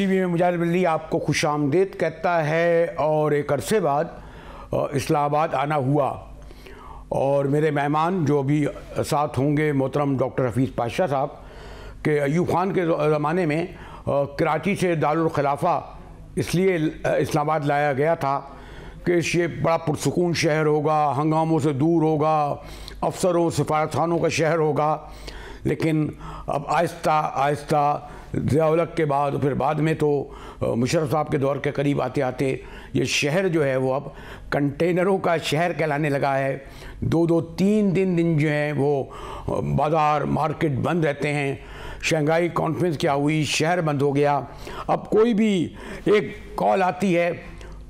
TV में मुजाहिद बिल्ली आपको खुशामदीद कहता है। और एक अरसे बाद इस्लामाबाद आना हुआ और मेरे मेहमान जो अभी साथ होंगे मोहतरम डॉक्टर हफीज़ पाशा साहब के अयूब खान के ज़माने में कराची से दारुल खिलाफा इसलिए इस्लामाबाद लाया गया था कि ये बड़ा पुरसुकून शहर होगा, हंगामों से दूर होगा, अफसरों सफारतखानों का शहर होगा। लेकिन अब आहिस्ता आहिस्ता ज़िया-उल-हक़ के बाद फिर बाद में तो मुशर्रफ साहब के दौर के करीब आते आते ये शहर जो है वो अब कंटेनरों का शहर कहलाने लगा है। 2-2, 3 दिन जो है वो बाज़ार मार्केट बंद रहते हैं। शंघाई कॉन्फ्रेंस क्या हुई, शहर बंद हो गया। अब कोई भी एक कॉल आती है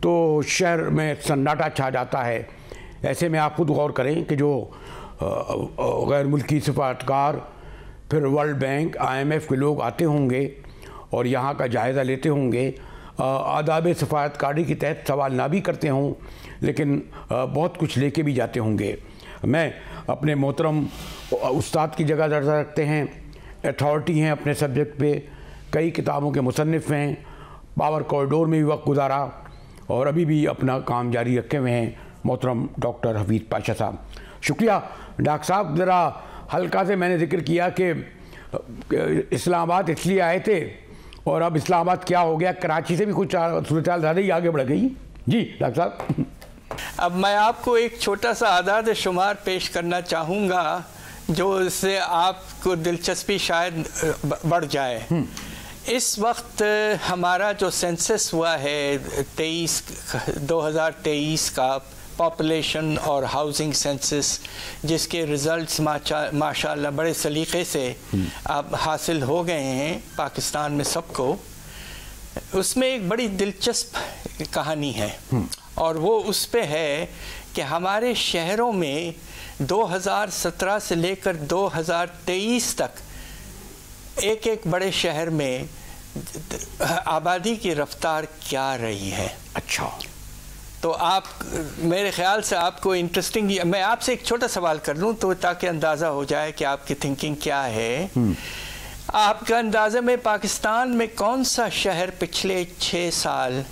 तो शहर में सन्नाटा छा जाता है। ऐसे में आप खुद गौर करें कि जो गैर मुल्की सफारतकार, फिर वर्ल्ड बैंक, IMF के लोग आते होंगे और यहाँ का जायज़ा लेते होंगे, आदाब सफारतकारी के तहत सवाल ना भी करते हों, लेकिन बहुत कुछ लेके भी जाते होंगे। मैं अपने मोहतरम उस्ताद की जगह दर्जा रखते हैं, अथॉरिटी हैं अपने सब्जेक्ट पे, कई किताबों के मुसन्निफ़ हैं, पावर कॉरिडोर में भी वक्त गुजारा और अभी भी अपना काम जारी रखे हुए हैं मोहतरम डॉक्टर हफीज़ पाशा साहब। शुक्रिया डॉक्टर साहब। ज़रा हल्का से मैंने जिक्र किया कि इस्लामाबाद इसलिए आए थे और अब इस्लामाबाद क्या हो गया, कराची से भी कुछ सूरत ज़्यादा ही आगे बढ़ गई। जी डॉक्टर साहब। अब मैं आपको एक छोटा सा आदाद शुमार पेश करना चाहूँगा जो इससे आपको दिलचस्पी शायद बढ़ जाए। इस वक्त हमारा जो सेंसस हुआ है 2023 का पॉपुलेशन और हाउसिंग सेंसस, जिसके रिज़ल्ट्स माशाअल्लाह बड़े सलीक़े से अब हासिल हो गए हैं पाकिस्तान में सबको, उसमें एक बड़ी दिलचस्प कहानी है और वो उस पे है कि हमारे शहरों में 2017 से लेकर 2023 तक एक बड़े शहर में आबादी की रफ्तार क्या रही है। अच्छा, तो आप मेरे ख़्याल से आपको इंटरेस्टिंग, मैं आपसे एक छोटा सवाल कर लूँ तो ताकि अंदाज़ा हो जाए कि आपकी थिंकिंग क्या है। आपका अंदाज़े में पाकिस्तान में कौन सा शहर पिछले 6 साल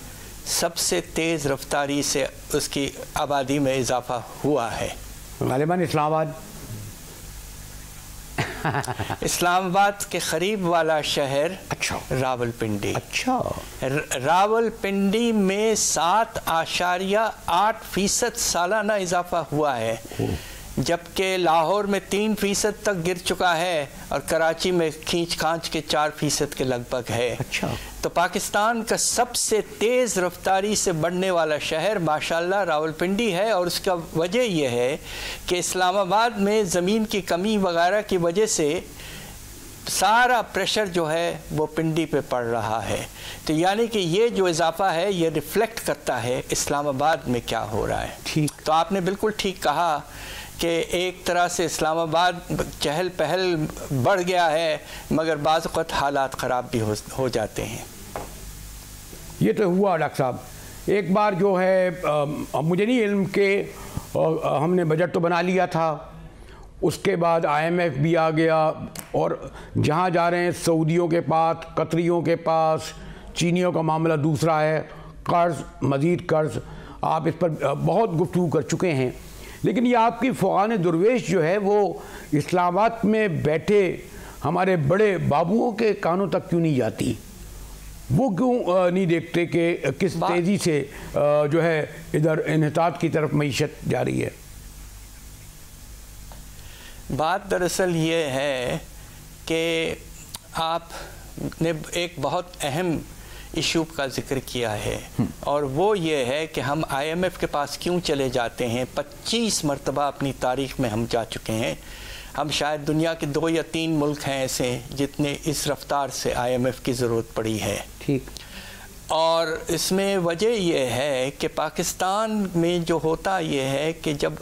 सबसे तेज़ रफ्तारी से उसकी आबादी में इजाफा हुआ है? गालिबन इस्लामाबाद। इस्लामाबाद के करीब वाला शहर अच्छा रावलपिंडी। अच्छा, रावलपिंडी में 7.8% सालाना इजाफा हुआ है, जबकि लाहौर में 3% तक गिर चुका है और कराची में खींच खांच के 4% के लगभग है। अच्छा, तो पाकिस्तान का सबसे तेज़ रफ्तारी से बढ़ने वाला शहर माशाल्लाह रावलपिंडी है। और उसका वजह यह है कि इस्लामाबाद में ज़मीन की कमी वगैरह की वजह से सारा प्रेशर जो है वो पिंडी पे पड़ रहा है। तो यानी कि ये जो इजाफा है ये रिफ्लेक्ट करता है इस्लामाबाद में क्या हो रहा है। ठीक, तो आपने बिल्कुल ठीक कहा कि एक तरह से इस्लामाबाद चहल पहल बढ़ गया है, मगर बाज़ वक़्त हालात ख़राब भी हो जाते हैं। ये तो हुआ डॉक्टर साहब। एक बार जो है मुझे नहीं इल्म के हमने बजट तो बना लिया था, उसके बाद IMF भी आ गया और जहाँ जा रहे हैं सऊदियों के पास, कतरियों के पास, चीनियों का मामला दूसरा है, कर्ज़, मज़ीद कर्ज़। आप इस पर बहुत गुफ्तगू कर चुके हैं, लेकिन ये आपकी फ़ौक़ान दुर्वेश जो है वो इस्लामाबाद में बैठे हमारे बड़े बाबुओं के कानों तक क्यों नहीं जाती? वो क्यों नहीं देखते कि किस तेज़ी से जो है इधर इन्हितात की तरफ मईशत जा रही है? बात दरअसल ये है कि आपने एक बहुत अहम इशू का ज़िक्र किया है और वो ये है कि हम IMF के पास क्यों चले जाते हैं। 25 मरतबा अपनी तारीख़ में हम जा चुके हैं। हम शायद दुनिया के 2 या 3 मुल्क हैं ऐसे जितने इस रफ्तार से IMF की ज़रूरत पड़ी है। ठीक, और इसमें वजह यह है कि पाकिस्तान में जो होता ये है कि जब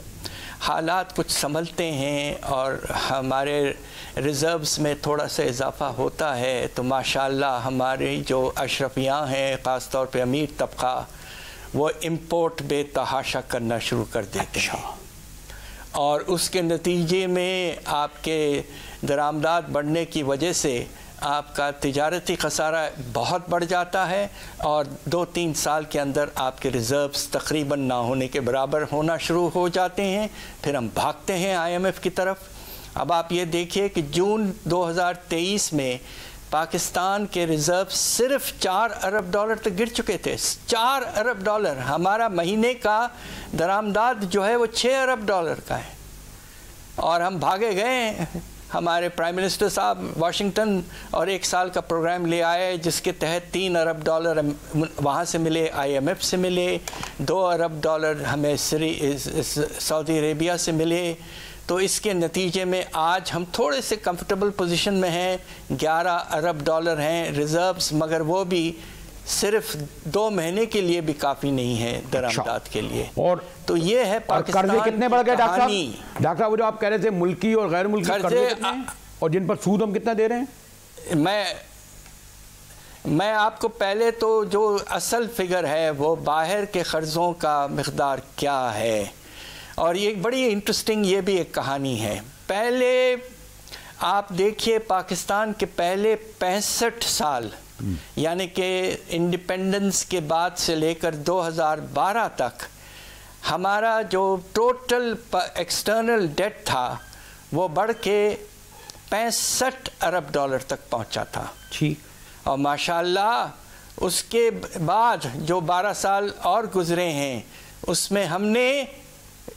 हालात कुछ संभलते हैं और हमारे रिज़र्व्स में थोड़ा सा इजाफ़ा होता है तो माशाल्लाह हमारी जो अशरफियाँ हैं, ख़ास तौर पे अमीर तबका, वो इम्पोर्ट बेतहाशा करना शुरू कर देते हैं और उसके नतीजे में आपके दरामदात बढ़ने की वजह से आपका तिजारती खसारा बहुत बढ़ जाता है और 2-3 साल के अंदर आपके रिज़र्व्स तकरीबन ना होने के बराबर होना शुरू हो जाते हैं। फिर हम भागते हैं IMF की तरफ। अब आप ये देखिए कि जून 2023 में पाकिस्तान के रिज़र्व सिर्फ $4 अरब तक गिर चुके थे। $4 अरब। हमारा महीने का दरामदाद जो है वो $6 अरब का है और हम भागे गए। हमारे प्राइम मिनिस्टर साहब वाशिंगटन और 1 साल का प्रोग्राम ले आए जिसके तहत $3 अरब वहाँ से मिले, IMF से मिले, $2 अरब हमें सऊदी अरेबिया से मिले। तो इसके नतीजे में आज हम थोड़े से कंफर्टेबल पोजीशन में हैं, $11 अरब हैं रिज़र्व्स, मगर वो भी सिर्फ 2 महीने के लिए भी काफ़ी नहीं है दरामदाद के लिए। और तो ये है पाकिस्तान। कर्जे कितने बढ़ गए डॉक्टर साहब? डॉक्टर साहब, वो जो आप कह रहे थे मुल्की और गैर मुल्की कर्जे कितने हैं? और जिन पर सूद हम कितना दे रहे हैं? मैं आपको पहले तो जो असल फिगर है वो बाहर के कर्ज़ों का मिक़दार क्या है, और ये बड़ी इंटरेस्टिंग ये भी एक कहानी है। पहले आप देखिए पाकिस्तान के पहले 65 साल यानी कि इंडिपेंडेंस के बाद से लेकर 2012 तक हमारा जो टोटल एक्सटर्नल डेट था वो बढ़ के $65 अरब तक पहुंचा था। ठीक। और माशाल्लाह उसके बाद जो 12 साल और गुजरे हैं उसमें हमने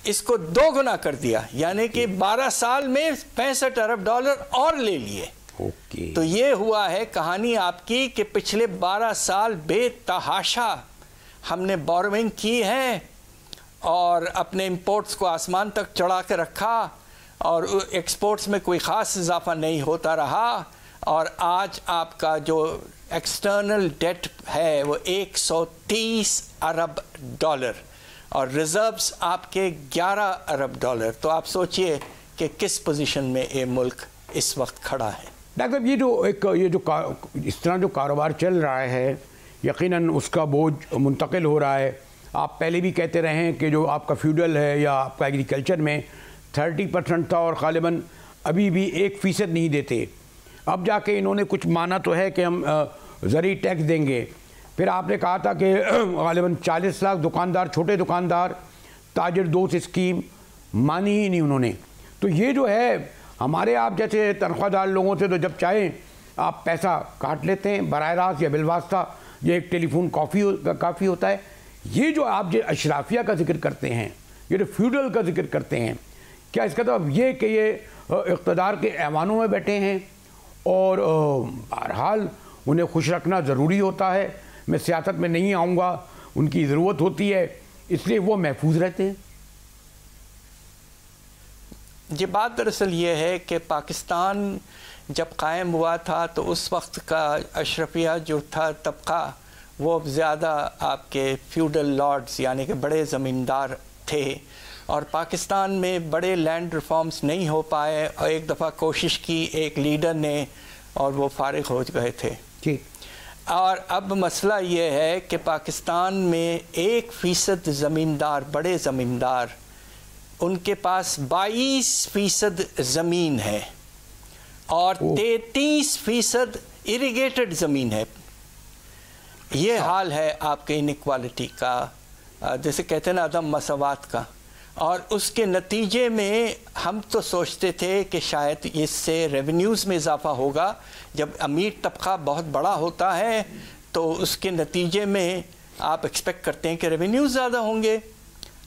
इसको 2 गुना कर दिया, यानी कि 12 साल में $65 अरब और ले लिए। तो ये हुआ है कहानी आपकी कि पिछले 12 साल बेतहाशा हमने बोरोइंग की है और अपने इंपोर्ट्स को आसमान तक चढ़ा के रखा और एक्सपोर्ट्स में कोई ख़ास इजाफा नहीं होता रहा, और आज आपका जो एक्सटर्नल डेट है वो $130 अरब और रिज़र्व्स आपके $11 अरब। तो आप सोचिए कि किस पोजीशन में ये मुल्क इस वक्त खड़ा है। डॉक्टर, ये जो इस तरह जो कारोबार चल रहा है यकीनन उसका बोझ मुंतकिल हो रहा है। आप पहले भी कहते रहे हैं कि जो आपका फ्यूडल है या आपका एग्रीकल्चर में 30% था और ग़ालिबन अभी भी 1% नहीं देते। अब जाके इन्होंने कुछ माना तो है कि हम ज़रूरी टैक्स देंगे। फिर आपने कहा था कि ग़ालिबन 40 लाख दुकानदार, छोटे दुकानदार, ताजिर दोस्त स्कीम मानी ही नहीं उन्होंने। तो ये जो है हमारे आप जैसे तनख्वाहदार लोगों से तो जब चाहें आप पैसा काट लेते हैं बराह रास्त या बिलवास्ता, ये एक टेलीफोन काफ़ी होता है। ये जो आप जो अशराफिया का जिक्र करते हैं, ये जो फ्यूडल का जिक्र करते हैं, क्या इसका मतलब ये कि ये इक़्तिदार के ऐवानों में बैठे हैं और बहरहाल उन्हें खुश रखना ज़रूरी होता है? मैं सियासत में नहीं आऊँगा, उनकी ज़रूरत होती है इसलिए वो महफूज रहते हैं। ये बात दरअसल ये है कि पाकिस्तान जब कायम हुआ था तो उस वक्त का अशरफिया जो था तबका वो ज़्यादा आपके फ्यूडल लॉर्ड्स यानी कि बड़े ज़मींदार थे, और पाकिस्तान में बड़े लैंड रिफॉर्म्स नहीं हो पाए और एक दफ़ा कोशिश की एक लीडर ने और वो फारिग हो गए थे। ठीक। और अब मसला ये है कि पाकिस्तान में 1% ज़मींदार, बड़े ज़मींदार, उनके पास 22% ज़मीन है और 33% इरिगेटेड ज़मीन है। ये हाल है आपके इनइक्वालिटी का, जैसे कहते हैं ना अदम मसावात का। और उसके नतीजे में हम तो सोचते थे कि शायद इससे रेवेन्यूज़ में इजाफा होगा। जब अमीर तबका बहुत बड़ा होता है तो उसके नतीजे में आप एक्सपेक्ट करते हैं कि रेवेन्यूज़ ज़्यादा होंगे।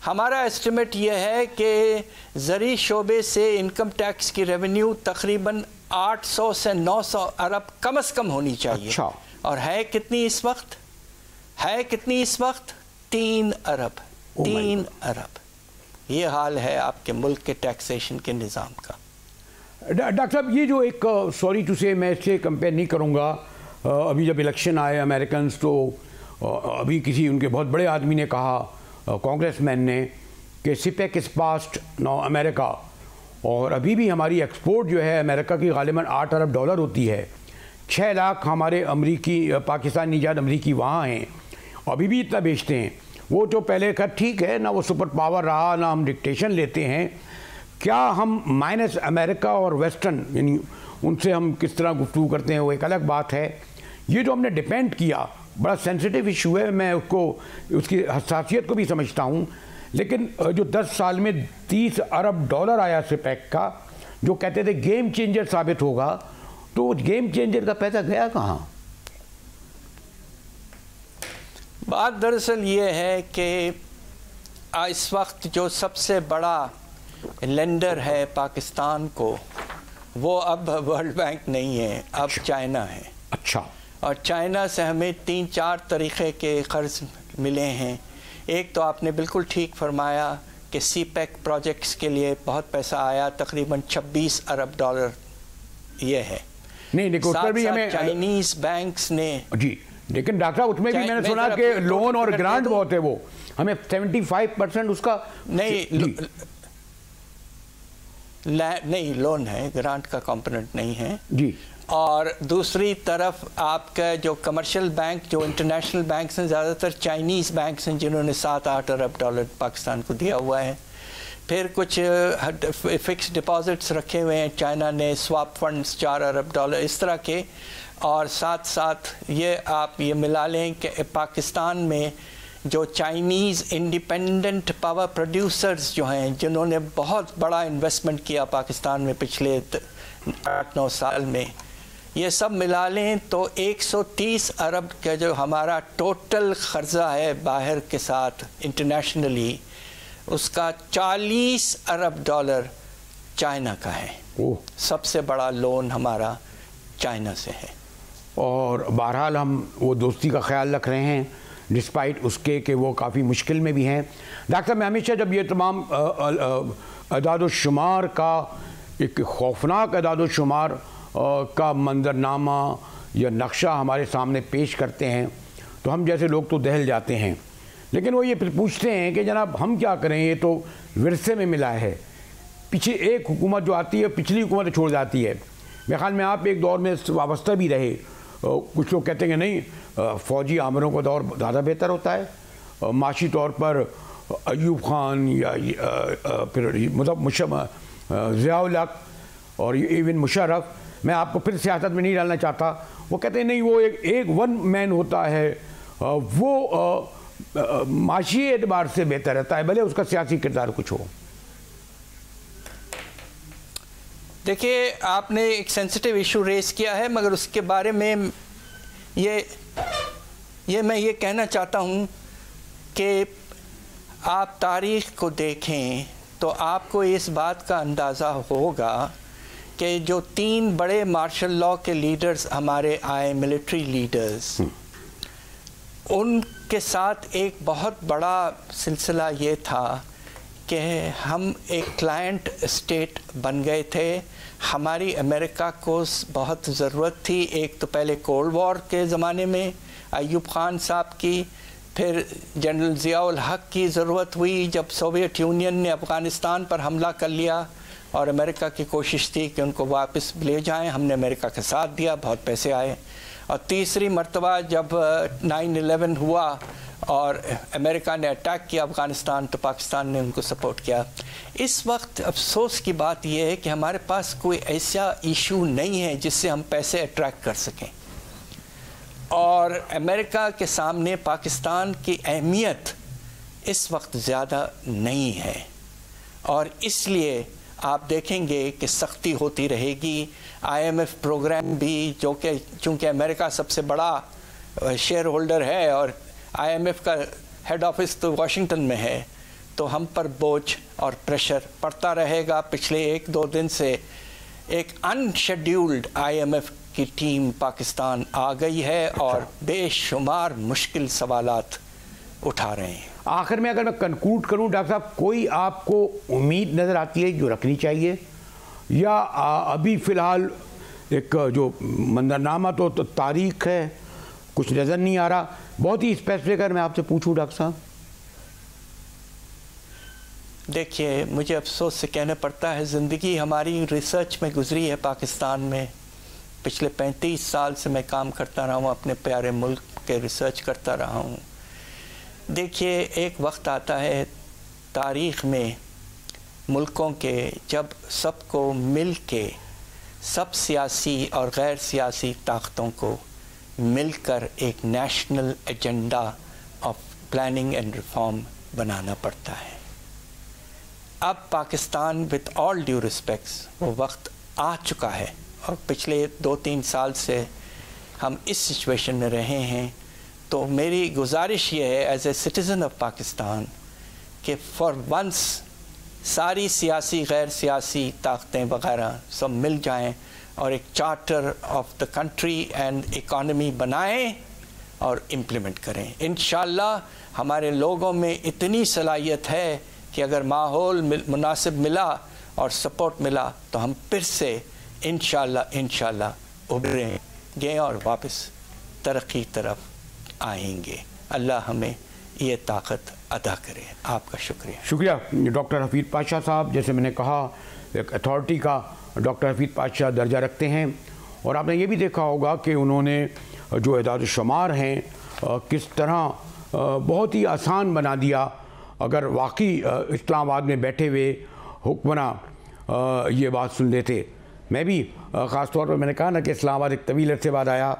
हमारा एस्टिमेट ये है कि ज़री शोबे से इनकम टैक्स की रेवेन्यू तकरीबन 800 से 900 अरब कम से कम होनी चाहिए। अच्छा। और है कितनी इस वक्त? 3 अरब। 3 अरब। ये हाल है आपके मुल्क के टैक्सेशन के निज़ाम का। डॉक्टर साहब, ये जो एक सॉरी टू से मैं इससे कंपेयर नहीं करूँगा, अभी जब इलेक्शन आए अमेरिकन तो अभी किसी उनके बहुत बड़े आदमी ने कहा, कांग्रेसमैन ने, कि सिपेक इस पास्ट नाउ अमेरिका, और अभी भी हमारी एक्सपोर्ट जो है अमेरिका की ग़ालिबन $8 अरब होती है। 6 लाख हमारे अमरीकी पाकिस्तानी ईजाद अमरीकी वहाँ हैं, अभी भी इतना बेचते हैं। वो तो पहले का ठीक है ना, वो सुपर पावर रहा ना हम डिक्टेशन लेते हैं। क्या हम माइनस अमेरिका और वेस्टर्न यानी उनसे हम किस तरह गुफ्तगू करते हैं वो एक अलग बात है। ये जो हमने डिपेंड किया बड़ा सेंसिटिव इशू है, मैं उसको उसकी हसासियत को भी समझता हूँ, लेकिन जो 10 साल में $30 अरब आया सिपेक का, जो कहते थे गेम चेंजर साबित होगा, तो गेम चेंजर का पैसा गया कहाँ? बात दरअसल ये है कि इस वक्त जो सबसे बड़ा लेंडर है पाकिस्तान को, वो अब वर्ल्ड बैंक नहीं है, अब चाइना है। अच्छा। और चाइना से हमें 3-4 तरीक़े के कर्ज मिले हैं। एक तो आपने बिल्कुल ठीक फरमाया कि सीपेक प्रोजेक्ट्स के लिए बहुत पैसा आया, तकरीबन $26 अरब ये है। नहीं देखो, उसमें भी हमें चाइनीज़ बैंक्स ने जी, लेकिन डॉक्टर साहब उसमें भी मैंने सुना कि लोन और ग्रांट बहुत है, वो हमें 75% उसका नहीं लोन है, ग्रांट का कंपोनेंट नहीं है जी। और दूसरी तरफ आपका जो कमर्शियल बैंक, जो इंटरनेशनल बैंक्स हैं, ज़्यादातर चाइनीज़ बैंक्स हैं जिन्होंने $7-8 अरब पाकिस्तान को दिया हुआ है। फिर कुछ फिक्स डिपॉजिट्स रखे हुए हैं चाइना ने, स्वाप फंड्स $4 अरब इस तरह के। और साथ साथ ये आप ये मिला लें कि पाकिस्तान में जो चाइनीज़ इंडिपेंडेंट पावर प्रोड्यूसर्स जो हैं, जिन्होंने बहुत बड़ा इन्वेस्टमेंट किया पाकिस्तान में पिछले 8-9 साल में, ये सब मिला लें तो 130 अरब का जो हमारा टोटल ख़र्ज़ा है बाहर के साथ इंटरनेशनली, उसका $40 अरब चाइना का है। सबसे बड़ा लोन हमारा चाइना से है। और बहरहाल हम वो दोस्ती का ख्याल रख रहे हैं डिस्पाइट उसके कि वो काफ़ी मुश्किल में भी हैं। डॉक्टर साहब, मैं हमेशा जब ये तमाम अदाद-ओ-शुमार का एक खौफनाक अदाद-ओ-शुमार का मंजरनामा या नक्शा हमारे सामने पेश करते हैं तो हम जैसे लोग तो दहल जाते हैं, लेकिन वो ये फिर पूछते हैं कि जनाब हम क्या करें, ये तो विरसे में मिला है। पीछे एक हुकूमत जो आती है पिछली हुकूमत छोड़ जाती है। मेरे ख्याल में आप एक दौर में वाबस्ता भी रहे। कुछ लोग कहते हैं कि नहीं, फ़ौजी आमरों का दौर ज़्यादा बेहतर होता है। माशी तौर पर अयूब ख़ान या फिर मतलब ज़ियाउल हक और इवन मुशर्रफ, मैं आपको फिर सियासत में नहीं डालना चाहता, वो कहते हैं नहीं, वो एक वन मैन होता है, वो माशी एतबार से बेहतर रहता है, भले उसका सियासी किरदार कुछ हो। देखिए, आपने एक सेंसिटिव इशू रेस किया है, मगर उसके बारे में मैं ये कहना चाहता हूँ कि आप तारीख़ को देखें तो आपको इस बात का अंदाज़ा होगा कि जो 3 बड़े मार्शल लॉ के लीडर्स हमारे आए, मिलिट्री लीडर्स, उनके साथ एक बहुत बड़ा सिलसिला ये था कि हम एक क्लाइंट स्टेट बन गए थे। हमारी अमेरिका को बहुत ज़रूरत थी, एक तो पहले कोल्ड वॉर के ज़माने में अयूब ख़ान साहब की, फिर जनरल ज़ियाउल हक की ज़रूरत हुई जब सोवियत यूनियन ने अफ़गानिस्तान पर हमला कर लिया और अमेरिका की कोशिश थी कि उनको वापस ले जाएं, हमने अमेरिका का साथ दिया, बहुत पैसे आए। और तीसरी मर्तबा जब 9/11 हुआ और अमेरिका ने अटैक किया अफ़गानिस्तान, तो पाकिस्तान ने उनको सपोर्ट किया। इस वक्त अफसोस की बात यह है कि हमारे पास कोई ऐसा इशू नहीं है जिससे हम पैसे अट्रैक्ट कर सकें, और अमेरिका के सामने पाकिस्तान की अहमियत इस वक्त ज़्यादा नहीं है, और इसलिए आप देखेंगे कि सख्ती होती रहेगी। IMF प्रोग्राम भी, जो कि चूँकि अमेरिका सबसे बड़ा शेयर होल्डर है और IMF का हेड ऑफिस तो वाशिंगटन में है, तो हम पर बोझ और प्रेशर पड़ता रहेगा। पिछले 1-2 दिन से एक अनशेड्यूल्ड IMF की टीम पाकिस्तान आ गई है और बेशुमार मुश्किल सवालात उठा रहे हैं। आखिर में अगर मैं कंक्लूड करूं डॉक्टर साहब, कोई आपको उम्मीद नज़र आती है जो रखनी चाहिए, या अभी फ़िलहाल एक जो मंजरनामा तो तारीख है, कुछ नज़र नहीं आ रहा? बहुत ही स्पेसिफिक अगर मैं आपसे पूछूं डॉक्टर साहब। देखिए, मुझे अफसोस से कहना पड़ता है, ज़िंदगी हमारी रिसर्च में गुजरी है पाकिस्तान में। पिछले 35 साल से मैं काम करता रहा हूँ, अपने प्यारे मुल्क के रिसर्च करता रहा हूँ। देखिए, एक वक्त आता है तारीख़ में मुल्कों के जब सबको मिल के, सब सियासी और गैर सियासी ताकतों को मिलकर एक national agenda of planning and reform बनाना पड़ता है। अब Pakistan with all due respects वो वक्त आ चुका है, और पिछले 2-3 साल से हम इस सिचुएशन में रहे हैं। तो मेरी गुजारिश ये है as a citizen of Pakistan कि फॉर वंस सारी सियासी गैर सियासी ताकतें वगैरह सब मिल जाएं और एक charter of the country and economy बनाएं और इम्प्लीमेंट करें। इंशाअल्लाह हमारे लोगों में इतनी सलाहियत है कि अगर माहौल मुनासिब मिला और सपोर्ट मिला तो हम फिर से इंशाअल्लाह उभरेंगे और वापस तरक्की तरफ आएंगे। अल्लाह हमें ये ताकत अदा करे। आपका शुक्रिया डॉक्टर हफीज़ पाशा साहब। जैसे मैंने कहा, एक अथॉरिटी का डॉक्टर हफीज़ पाशा दर्जा रखते हैं, और आपने ये भी देखा होगा कि उन्होंने जो इदाद शुमार हैं किस तरह बहुत ही आसान बना दिया। अगर वाकई इस्लामाबाद में बैठे हुए हुक्मरान ये बात सुन लेते। मैं भी ख़ास तौर पर मैंने कहा ना कि इस्लामाबाद एक तवील अरसे बाद आया,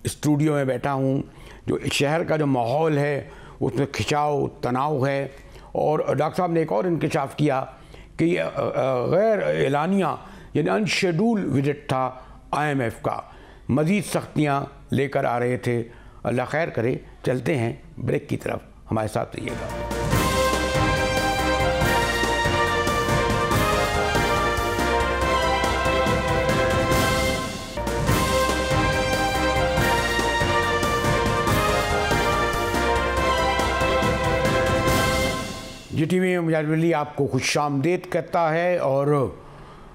स्टूडियो में बैठा हूँ। जो शहर का जो माहौल है उसमें खिंचाव तनाव है, और डॉक्टर साहब ने एक और इंकशाफ किया कि गैर एलानिया यानी अनशेड्यूल विजिट था IMF का, मज़ीद सख्तियाँ लेकर आ रहे थे। अल्लाह खैर करे। चलते हैं ब्रेक की तरफ, हमारे साथ रहिएगा। GTV में मुजाहिद आपको खुशामदीद कहता है। और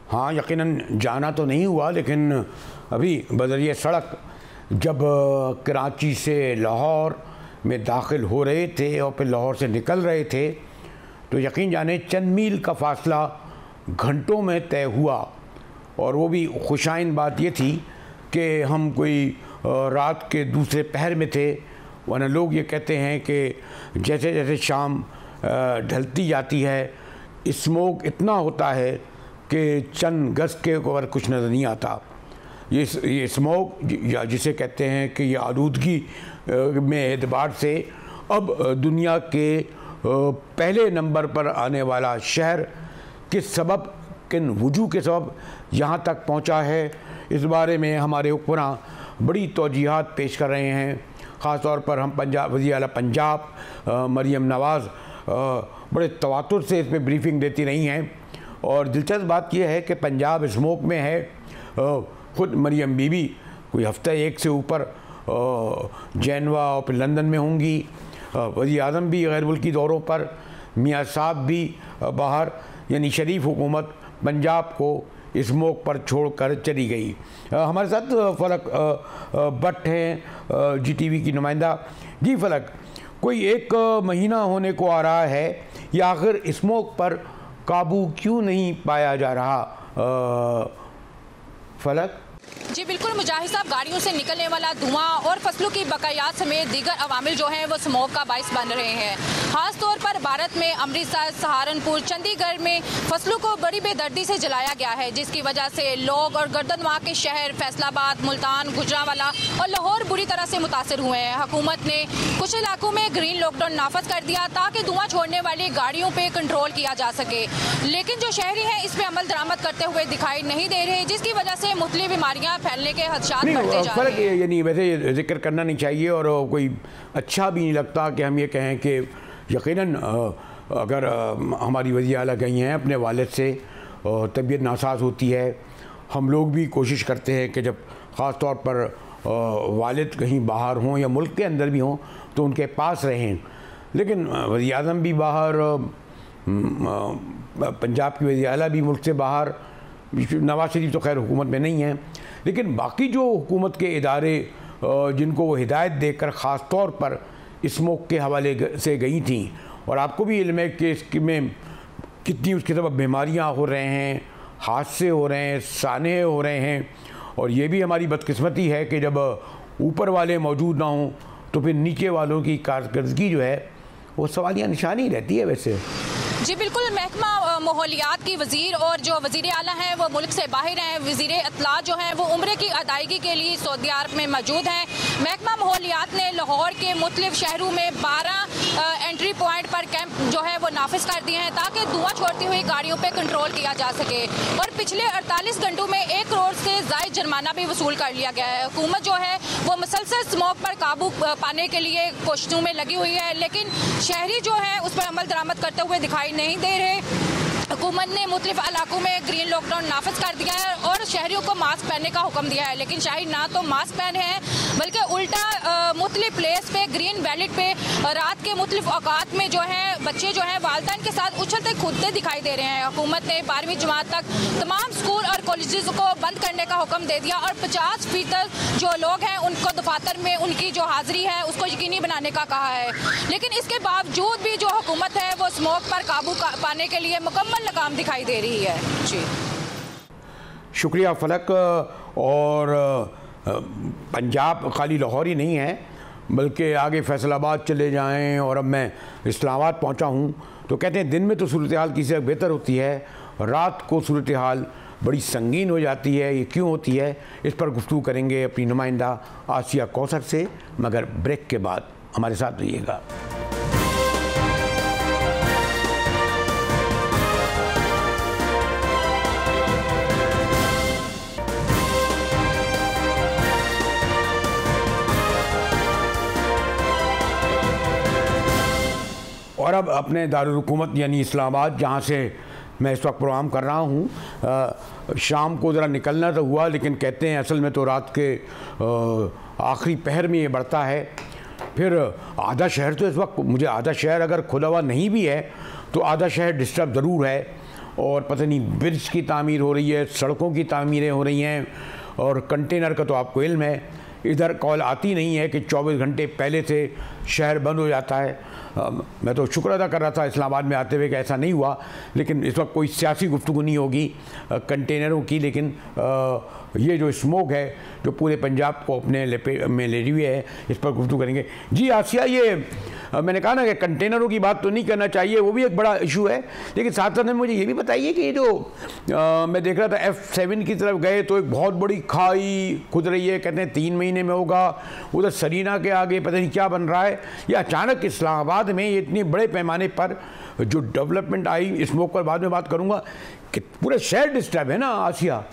हाँ, यकीनन जाना तो नहीं हुआ, लेकिन अभी बज़रिए सड़क जब कराची से लाहौर में दाखिल हो रहे थे और फिर लाहौर से निकल रहे थे, तो यकीन जाने चंद मील का फासला घंटों में तय हुआ। और वो भी खुशाइन बात ये थी कि हम कोई रात के दूसरे पहर में थे, वरना लोग ये कहते हैं कि जैसे जैसे शाम ढलती जाती है स्मोक इतना होता है कि चंद गज के ऊपर कुछ नज़र नहीं आता। ये स्मोक या जिसे कहते हैं कि ये आलूदगी में एतबार से अब दुनिया के पहले नंबर पर आने वाला शहर किस सबब, किन वजूह के सबब यहाँ तक पहुँचा है, इस बारे में हमारे हुक्मरान बड़ी तौजीहात पेश कर रहे हैं। ख़ास तौर पर हम वज़ीर आला पंजाब मरियम नवाज़ बड़े तवातुर से इस पर ब्रीफिंग देती रही हैं। और दिलचस्प बात यह है कि पंजाब स्मोक में है। ख़ुद मरियम बीबी कोई हफ्ता एक से ऊपर जैनवा और फिर लंदन में होंगी। वज़ीर आज़म भी गैर मुल्की दौरों पर, मियाँ साहब भी बाहर, यानी शरीफ हुकूमत पंजाब को स्मोक पर छोड़कर चली गई। हमारे साथ फ़लक भट्ट हैं GTV की नुमाइंदा। जी फ़लक, कोई 1 महीना होने को आ रहा है, या आखिर स्मोक पर काबू क्यों नहीं पाया जा रहा? फ़लक जी बिल्कुल मुजाहिद साहब, गाड़ियों से निकलने वाला धुआं और फसलों की बकायात समेत दीगर अवामिल जो हैं वो स्मोक का बाइस बन रहे हैं। खास तौर पर भारत में अमृतसर, सहारनपुर, चंडीगढ़ में फसलों को बड़ी बेदर्दी से जलाया गया है, जिसकी वजह से लोग और गर्दनवा के शहर फैसलाबाद, मुल्तान, गुजरांवाला और लाहौर बुरी तरह से मुतासर हुए हैं। हुकूमत ने कुछ इलाकों में ग्रीन लॉकडाउन नाफज कर दिया ताकि धुआं छोड़ने वाली गाड़ियों पर कंट्रोल किया जा सके, लेकिन जो शहरी हैं इस पर अमल दरामद करते हुए दिखाई नहीं दे रहे, जिसकी वजह से मुख्तलिफ बीमारियाँ फैलने के खदशात बढ़ते जा रहे हैं। यानी वैसे जिक्र करना नहीं चाहिए, और कोई अच्छा भी नहीं लगता कि हम ये कहें कि यकीनन अगर हमारी वज़ीर आला गई हैं अपने वालिद से, तबीयत नासाज होती है। हम लोग भी कोशिश करते हैं कि जब ख़ास तौर पर वालिद कहीं बाहर हों या मुल्क के अंदर भी हों तो उनके पास रहें, लेकिन वज़ीर आज़म भी बाहर, पंजाब की वज़ीर आला भी मुल्क से बाहर, नवाज शरीफ तो खैर हुकूमत में नहीं है, लेकिन बाकी जो हुकूमत के इदारे जिनको वो हिदायत देकर ख़ास तौर पर स्मोक के हवाले से गई थी, और आपको भी इल्म है कि इसमें कितनी उसके सबब बीमारियाँ हो रहे हैं, हादसे हो रहे हैं, साने हो रहे हैं। और ये भी हमारी बदकिस्मती है कि जब ऊपर वाले मौजूद ना हों तो फिर नीचे वालों की कारकर्दगी जो है वो सवालिया निशानी रहती है। वैसे जी बिल्कुल, महकमा माहौलियात की वज़ीर और जो वज़ीर आला हैं वो मुल्क से बाहर हैं। वज़ीर इत्तला जो हैं वो उम्रे की अदायगी के लिए सऊदी अरब में मौजूद हैं। महकमा माहौलियात ने लाहौर के मुख्तलिफ शहरों में 12 एंट्री पॉइंट पर कैंप जो है वो नाफिज कर दिए हैं ताकि धुआं छोड़ती हुई गाड़ियों पर कंट्रोल किया जा सके। और पिछले 48 घंटों में 1 करोड़ से ज़ायद जुर्माना भी वसूल कर लिया गया है। हुकूमत जो है वो मुसलसल स्मोक पर काबू पाने के लिए कोशिशों में लगी हुई है, लेकिन शहरी जो है उस पर अमल दरामद करते हुए दिखाई नहीं दे रहे। हुकूमत ने मुख्तलिफ इलाकों में ग्रीन लॉकडाउन नाफिज कर दिया है और शहरियों को मास्क पहनने का हुक्म दिया है, लेकिन शहरी ना तो मास्क पहने हैं बल्कि उल्टा मुख्तलिफ प्लेस पे ग्रीन वैलिड पे रात के मुख्तलिफ औकात में जो है बच्चे जो है वालिदैन के साथ उछलते कूदते दिखाई दे रहे हैं। हुकूमत ने 12वीं जमात तक तमाम स्कूल और कॉलेजेस को बंद करने का हुक्म दे दिया और 50% जो लोग हैं उनको दफातर में उनकी जो हाजिरी है उसको यकीनी बनाने का कहा है। लेकिन इसके बावजूद भी जो हुकूमत है वो स्मोक पर काबू पाने के लिए मुकम्मल नाकाम दिखाई दे रही है। जी शुक्रिया फलक। और पंजाब खाली लाहौर ही नहीं है बल्कि आगे फैसलाबाद चले जाएं और अब मैं इस्लामाबाद पहुंचा हूं तो कहते हैं दिन में तो सूरत हाल किसी वक्त बेहतर होती है, रात को सूरत हाल बड़ी संगीन हो जाती है। ये क्यों होती है, इस पर गुफ्तगू करेंगे अपनी नुमाइंदा आसिया कौसर से, मगर ब्रेक के बाद हमारे साथ रहिएगा। और अब अपने दारुल हुकूमत यानी इस्लामाबाद, जहाँ से मैं इस वक्त प्रोग्राम कर रहा हूँ, शाम को ज़रा निकलना तो हुआ लेकिन कहते हैं असल में तो रात के आखिरी पहर में ये बढ़ता है। फिर आधा शहर तो इस वक्त, मुझे आधा शहर अगर खुला हुआ नहीं भी है तो आधा शहर डिस्टर्ब ज़रूर है। और पता नहीं ब्रिज की तामीर हो रही है, सड़कों की तामीरें हो रही हैं और कंटेनर का तो आपको इल्म है, इधर कॉल आती नहीं है कि 24 घंटे पहले से शहर बंद हो जाता है। मैं तो शुक्र अदा कर रहा था इस्लामाबाद में आते हुए कि ऐसा नहीं हुआ, लेकिन इस वक्त कोई सियासी गुफ्तगू नहीं होगी कंटेनरों की। लेकिन ये जो स्मोक है जो पूरे पंजाब को अपने लपेट में ले रही है, इस पर गुफ्तगू करेंगे। जी आसिया, ये मैंने कहा ना कि कंटेनरों की बात तो नहीं करना चाहिए, वो भी एक बड़ा इशू है, लेकिन साथ साथ में मुझे ये भी बताइए कि जो मैं देख रहा था F7 की तरफ गए तो एक बहुत बड़ी खाई खुद रही है, कहते हैं 3 महीने में होगा। उधर सरीना के आगे पता नहीं क्या बन रहा है। ये अचानक इस्लामाबाद में ये इतने बड़े पैमाने पर जो डेवलपमेंट आई, स्मोक पर बाद में बात करूँगा, कि पूरे शहर डिस्टर्ब है ना आसिया।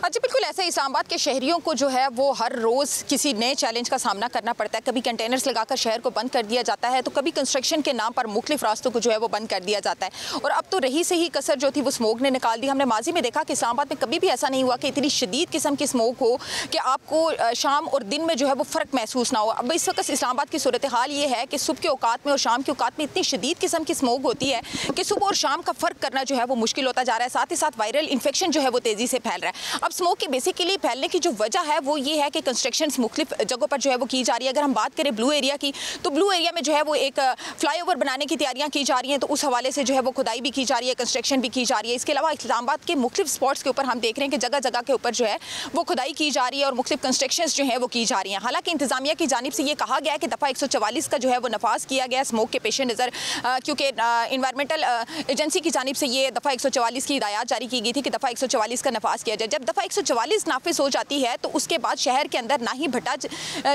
जी बिल्कुल ऐसे इस्लामाबाद के शहरियों को जो है वो हर रोज़ किसी नए चैलेंज का सामना करना पड़ता है। कभी कंटेनर्स लगाकर शहर को बंद कर दिया जाता है तो कभी कंस्ट्रक्शन के नाम पर मुख्तलिफ रास्तों को जो है वो बंद कर दिया जाता है। और अब तो रही से ही कसर जो थी वो स्मोक ने निकाल दी। हमने माजी में देखा कि इस्लामाबाद में कभी भी ऐसा नहीं हुआ कि इतनी शदीद किस्म की स्मोक हो कि आपको शाम और दिन में जो है वो फ़र्क महसूस ना हो। अब इस वक्त इस्लामाबाद की सूरत हाल ये है कि सुबह के औकात में और शाम के औकात में इतनी शदीद किस्म की स्मोक होती है कि सुबह और शाम का फ़र्क करना जो है वो मुश्किल होता जा रहा है। साथ ही साथ वायरल इन्फेक्शन जो है वो तेज़ी से फैल रहा है। अब स्मोक की बेसिकली फैलने की जो वजह है वो ये है कि कंस्ट्रक्शन मुख्तलिफ जगहों पर जो है वो की जा रही है। अगर हम बात करें ब्लू एरिया की तो ब्लू एरिया में जो है वो एक फ्लाईओवर बनाने की तैयारियां की जा रही हैं, तो उस हवाले से जो है वो खुदाई भी की जा रही है, कंस्ट्रक्शन भी की जा रही है। इसके अलावा इस्लामाबाद के मुख्तलिफ स्पॉट्स के ऊपर हम देख रहे हैं कि जगह जगह के ऊपर जो है वो खुदाई की जा रही है और मुख्तलिफ कंस्ट्रक्शन जो है वो की जा रही हैं। हालांकि इंतजामिया की जानिब से ये कहा गया है कि दफ़ा 144 का जो है वो नफाज किया गया स्मोक के पेश नज़र, क्योंकि इन्वायरमेंटल एजेंसी की जानिब से ये दफ़ा 144 की हिदायत जारी की गई थी कि दफ़ा 144 का नफाज किया जाए। जब दफ़ा 144 नाफिज हो जाती है तो उसके बाद शहर के अंदर ना ही भट्टा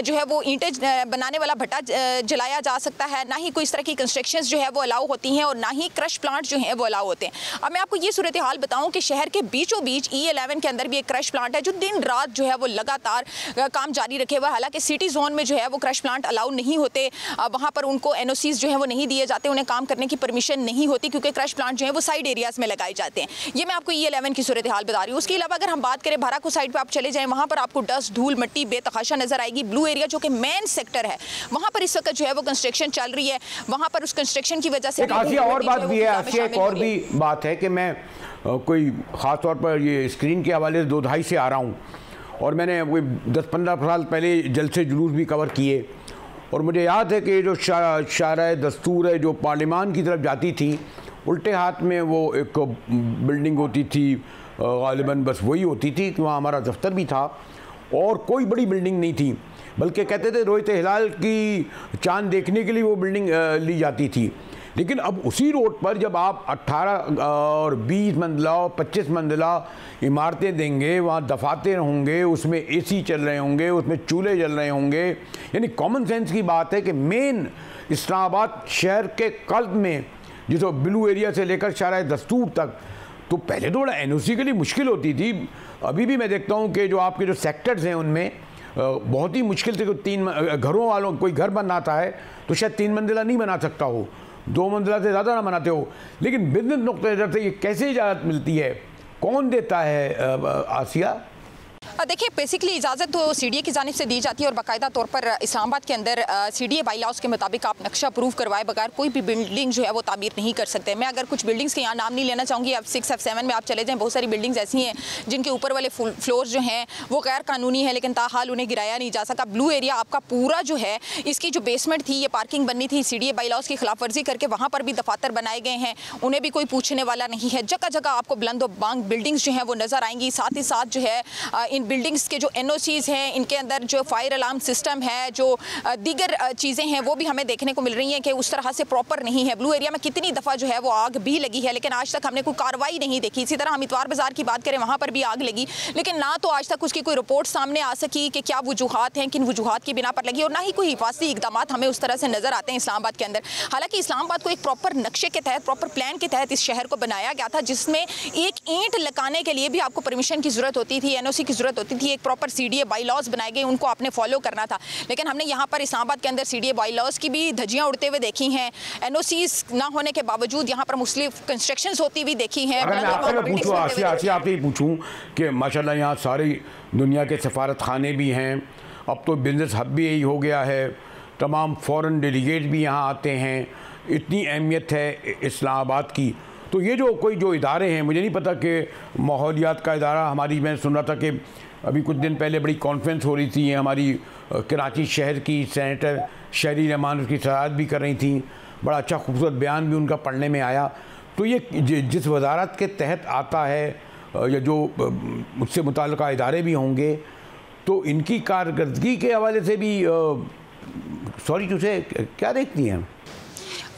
जो है वो ईंटें बनाने वाला भट्टा जलाया जा सकता है, ना ही कोई इस तरह की कंस्ट्रक्शंस जो है वो अलाउ होती हैं और ना ही क्रश प्लांट जो है वो अलाउ होते हैं। अब मैं आपको ये सूरत हाल बताऊं कि शहर के बीचों बीच E11 के अंदर भी एक क्रश प्लांट है जो दिन रात जो है वो लगातार काम जारी रखे हुआ। हालांकि सिटी जोन में जो है वो क्रश प्लांट अलाउ नहीं होते, वहाँ पर उनको NOCs जो है वो नहीं दिए जाते, उन्हें काम करने की परमिशन नहीं होती क्योंकि क्रश प्लांट जो है वो साइड एरियाज में लगाए जाते हैं। ये मैं आपको E11 की सूरत हाल बता रही हूँ। उसके अलावा अगर हम बात करें भाराको साइड पर आप चले जाएँ, वहाँ पर आपको डस्ट धूल मिट्टी बेतहाशा नजर आएगी। ब्लू एरिया जो कि मेन सेक्टर है वहाँ पर इस वक्त जो है वो कंस्ट्रक्शन चल रही है, वहाँ पर उस कंस्ट्रक्शन की वजह से और बात भी है आसिया, एक और भी बात है कि मैं कोई ख़ास तौर पर ये स्क्रीन के हवाले से 2-2.5 से आ रहा हूँ और मैंने कोई 10-15 साल पहले जलसे जुलूस भी कवर किए और मुझे याद है कि जो शारा दस्तूर है जो पार्लिमान की तरफ जाती थी, उल्टे हाथ में वो एक बिल्डिंग होती थी, गालिबन बस वही होती थी कि वहाँ हमारा दफ्तर भी था और कोई बड़ी बिल्डिंग नहीं थी, बल्कि कहते थे रोयत हिलाल की चांद देखने के लिए वो बिल्डिंग ली जाती थी। लेकिन अब उसी रोड पर जब आप 18 और 20 मंजिला और 25 मंजिला इमारतें देंगे, वहाँ दफातर होंगे, उसमें एसी चल रहे होंगे, उसमें चूल्हे जल रहे होंगे, यानी कॉमन सेंस की बात है कि मेन इस्लामाबाद शहर के कल्ब में जिस ब्लू एरिया से लेकर शाराए दस्तूर तक, तो पहले तो बड़ा एनओसी के लिए मुश्किल होती थी। अभी भी मैं देखता हूँ कि जो आपके जो सेक्टर्स हैं उनमें बहुत ही मुश्किल से 3 घरों वालों कोई घर बनाता है तो शायद 3 मंजिला नहीं बना सकता हो, 2 मंजिला से ज़्यादा ना बनाते हो। लेकिन बिजनेस नुक्ते नज़र से ये कैसे इजाज़त मिलती है, कौन देता है आसिया? देखिए, बेसिकली इजाज़त तो सीडीए की जानिब से दी जाती है और बाकायदा तौर पर इस्लामाबाद के अंदर सीडीए बाई लॉज के मुताबिक आप नक्शा अप्रूव करवाए बगैर कोई भी बिल्डिंग जो है वो तामीर नहीं कर सकते। मैं अगर कुछ बिल्डिंग्स के यहाँ नाम नहीं लेना चाहूँगी, अब 6 F7 में आप चले जाएँ, बहुत सारी बिल्डिंग्स ऐसी हैं जिनके ऊपर वाले फ्लोर जो हैं वो गैर कानूनी है, लेकिन ताहाल उन्हें गिराया नहीं जा सका। ब्लू एरिया आपका पूरा जो है, इसकी जो बेसमेंट थी, ये पार्किंग बननी थी, सीडीए बाई लॉज की खिलाफ वर्जी करके वहाँ पर भी दफातर बनाए गए हैं, उन्हें भी कोई पूछने वाला नहीं है। जगह जगह आपको बुलंद बांग बिल्डिंग्स जो हैं वो नज़र आएंगी। साथ ही साथ जो है इन बिल्डिंग्स के जो एनओसीज हैं, इनके अंदर जो फायर अलार्म सिस्टम है, जो दीगर चीज़ें हैं वो भी हमें देखने को मिल रही हैं कि उस तरह से प्रॉपर नहीं है। ब्लू एरिया में कितनी दफ़ा जो है वो आग भी लगी है, लेकिन आज तक हमने कोई कार्रवाई नहीं देखी। इसी तरह हम इतवार बाज़ार की बात करें, वहाँ पर भी आग लगी, लेकिन ना तो आज तक उसकी कोई रिपोर्ट सामने आ सकी कि क्या वजूहात हैं, किन वजूहात की बिना पर लगी, और ना ही कोई हिफाजती इकदाम हमें उस तरह से नज़र आते हैं इस्लामाबाद के अंदर। हालांकि इस्लामाबाद को एक प्रॉपर नक्शे के तहत, प्रॉपर प्लान के तहत इस शहर को बनाया गया था, जिसमें एक ईंट लगाने के लिए भी आपको परमिशन की ज़रूरत होती थी, एनओसी की ज़रूरत होती थी, एक प्रॉपर सीडीए बाई लॉज बनाए गए, उनको आपने फॉलो करना था। लेकिन हमने यहाँ पर इस्लामाबाद के अंदर सीडीए बाई लॉज की भी धज्जियाँ उड़ते हुए देखी हैं, एनओसीज ना होने के बावजूद यहाँ पर मुख्तलिफ कंस्ट्रक्शंस होती हुई देखी हैं। आपसे पूछूं कि माशाल्लाह यहाँ सारी दुनिया के सफारत खाने भी हैं, अब तो बिजनेस हब भी यही हो गया है, तमाम फ़ॉरेन डेलीगेट भी यहाँ आते हैं, इतनी अहमियत है इस्लामाबाद की। तो ये जो इदारे हैं, मुझे नहीं पता कि माहौलियात का इदारा, हमारी मैं सुन रहा था कि अभी कुछ दिन पहले बड़ी कॉन्फ्रेंस हो रही थी, हमारी कराची शहर की सेनेटर शहरी रहमान उसकी सराहत भी कर रही थी, बड़ा अच्छा खूबसूरत बयान भी उनका पढ़ने में आया। तो ये जिस वजारत के तहत आता है या जो उससे मुताल्लिक़ा इदारे भी होंगे, तो इनकी कारकर्दगी के हवाले से भी सॉरी तुझे क्या देखती हैं?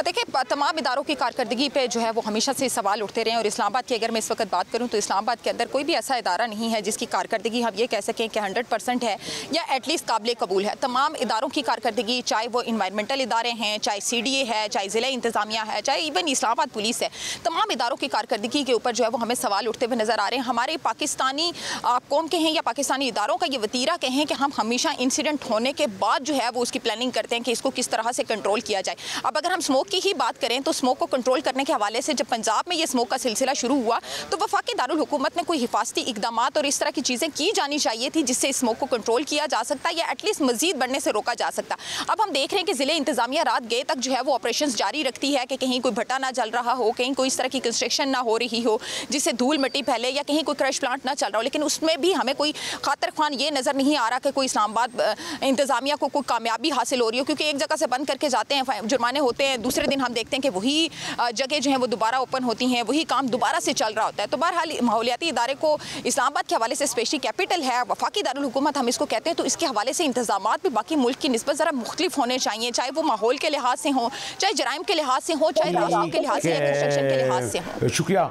देखिए, तमाम इदारों की कारकर्दगी पे जो है वो हमेशा से सवाल उठते रहे, और इस्लामाबाद की अगर मैं इस वक्त बात करूं तो इस्लामाबाद के अंदर कोई भी ऐसा इदारा नहीं है जिसकी कारकर्दगी हम ये कह सकें कि 100% है या एटलीस्ट काबिल कबूल है। तमाम इदारों की कारकर्दगी, चाहे वो इन्वायरमेंटल इदारे हैं, चाहे सीडीए है, चाहे ज़िला इंतज़ामिया है, चाहे इवन इस्लामाबाद पुलिस है, तमाम इदारों की कारकर्दगी के ऊपर जो है वो हमें सवाल उठते हुए नज़र आ रहे हैं। हमारे पाकिस्तानी कौम के हैं या पाकिस्तानी इदारों का ये वतीरा कहें कि हम हमेशा इंसिडेंट होने के बाद जो है वो उसकी प्लानिंग करते हैं कि इसको किस तरह से कंट्रोल किया जाए। अब अगर हम स्मोक की ही बात करें तो स्मोक को कंट्रोल करने के हवाले से जब पंजाब में ये स्मोक का सिलसिला शुरू हुआ तो वफाकी दारुल हुकूमत में कोई हिफाजती इकदाम और इस तरह की चीज़ें की जानी चाहिए थी जिससे स्मोक को कंट्रोल किया जा सकता या एटलीस्ट मजीद बढ़ने से रोका जा सकता। अब हम देख रहे हैं कि ज़िले इंतज़ामिया रात गए तक जो है वो ऑपरेशन जारी रखती है कि कहीं कोई भट्टा ना जल रहा हो, कहीं कोई इस तरह की कंस्ट्रक्शन ना हो रही हो जिससे धूल मिट्टी फैले, या कहीं कोई क्रश प्लांट ना चल रहा हो, लेकिन उसमें भी हमें कोई खातर खान ये नज़र नहीं आ रहा कि कोई इस्लामाबाद इंतज़ामिया को कोई कामयाबी हासिल हो रही हो, क्योंकि एक जगह से बंद करके जाते हैं, जुर्माने होते हैं, दूसरे दिन हम देखते हैं कि वही जगह जो है वो दोबारा ओपन होती हैं, वही काम दोबारा से चल रहा होता है। तो बहरहाल माहौलियाती इदारे को इस्लामाबाद के हवाले से स्पेशली कैपिटल है, वफाकी दारुल हुकूमत हम इसको कहते हैं, तो इसके हवाले से इंतजामात भी बाकी मुल्क की निस्बत ज़रा मुख्तलिफ होने चाहिए, चाहे वो माहौल के लिहाज से हो, चाहे जराइम के लिहाज से हो, चाहे रास्तों के लिहाज से या कंस्ट्रक्शन के लिहाज से हो। शुक्रिया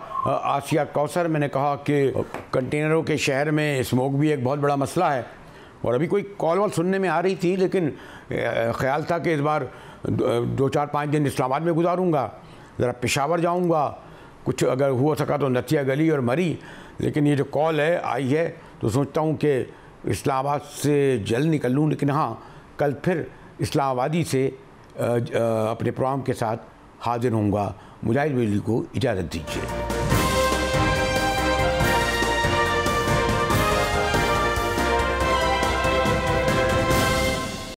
आसिया कौसर। मैंने कहा कि कंटेनरों के शहर में स्मोक भी एक बहुत बड़ा मसला है, और अभी कोई कॉल वॉल सुनने में आ रही थी, लेकिन ख्याल था कि इस बार 2-4-5 दिन इस्लामाबाद में गुजारूंगा, ज़रा पेशावर जाऊंगा, कुछ अगर हो सका तो नथिया गली और मरी, लेकिन ये जो कॉल है आई है तो सोचता हूँ कि इस्लामाबाद से जल्द निकल लूँ। लेकिन हाँ, कल फिर इस्लामाबादी से अपने प्रोग्राम के साथ हाजिर होऊंगा। मुजाहिद वली को इजाज़त दीजिए।